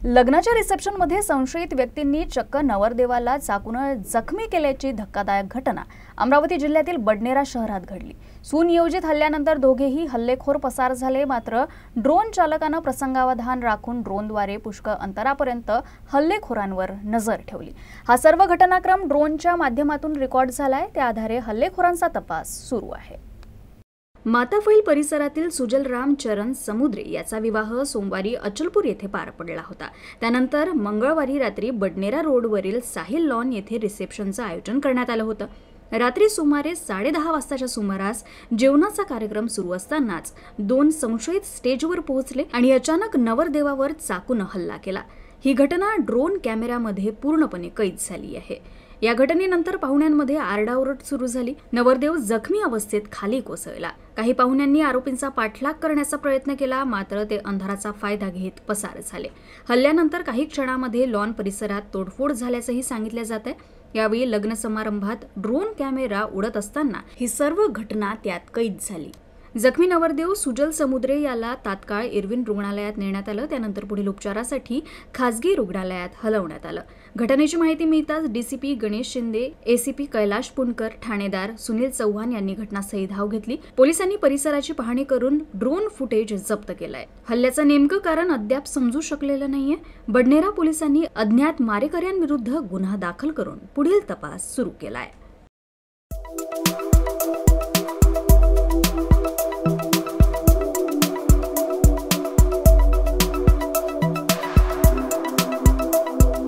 लग्नाच्या रिसेप्शनमध्ये संशयित व्यक्तींनी चक्क नवरदेवाला चाकून जखमी केल्याची धक्कादायक घटना अमरावती जिल्ह्यातील बडनेरा शहरात घडली। सुनियोजित हल्ल्यानंतर दोघेही हल्लेखोर पसार झाले, मात्र ड्रोन चालकानं प्रसंगावधान राखून ड्रोनद्वारे पुष्कळ अंतरापर्यंत हल्लेखोरांवर नजर ठेवली। हा सर्व घटनाक्रम ड्रोनच्या माध्यमातून रेकॉर्ड झालाय, त्या आधारे हल्लेखोरांचा तपास सुरू आहे। माताफैल परिसरातील सुजल राम चरण समुद्रे याचा विवाह सोमवारी अचलपूर येथे पार पडला होता। त्यानंतर मंगळवारी रात्री बडनेरा रोडवरील साहिल लॉन येथे रिसेप्शनचं आयोजन करण्यात आलं होतं। रात्री सुमारे 10:30 वाजताच्या सुमारास जेवणाचा कार्यक्रम सुरू असतानाच दोन संशयित स्टेजवर पोहोचले आणि अचानक नवरदेवावर चाकून हल्ला केला। ही घटना ड्रोन कॅमेऱ्यामध्ये पूर्णपणे कैद झाली आहे। या घटनेनंतर पाहुण्यांमध्ये आरडाओरड सुरू झाली। नवरदेव जखमी अवस्थेत खाली कोसळला। काही पाहुण्यांनी आरोपींचा पाठलाग करण्याचा प्रयत्न केला, मात्र ते अंधाराचा फायदा घेत पसार झाले। हल्ल्यानंतर काही क्षणामध्ये लॉन परिसरात तोडफोड झाल्याचंही सांगितलं जात आहे। यावेळी लग्न समारंभात ड्रोन कॅमेरा उडत असताना ही सर्व घटना त्यात कैद झाली। जखमी नवरदेव सुजल समुद्रे याला तात्काळ इरविन रुग्णालयात नेण्यात आलं। त्यानंतर पुढील उपचारासाठी खासगी रुग्णालयात हलवण्यात आलं। घटनेची माहिती मिळताच डीसीपी गणेश शिंदे, एसीपी कैलाश पुणकर, ठाणेदार सुनील चव्हाण यांनी घटनास्थळी धाव घेतली। पोलिसांनी परिसराची पाहणी करून ड्रोन फुटेज जप्त केलाय। हल्ल्याचं नेमकं कारण अद्याप समजू शकलेलं नाहीये। बडनेरा पोलिसांनी अज्ञात मारेकऱ्यांविरुद्ध गुन्हा दाखल करून पुढील तपास सुरू केलाय।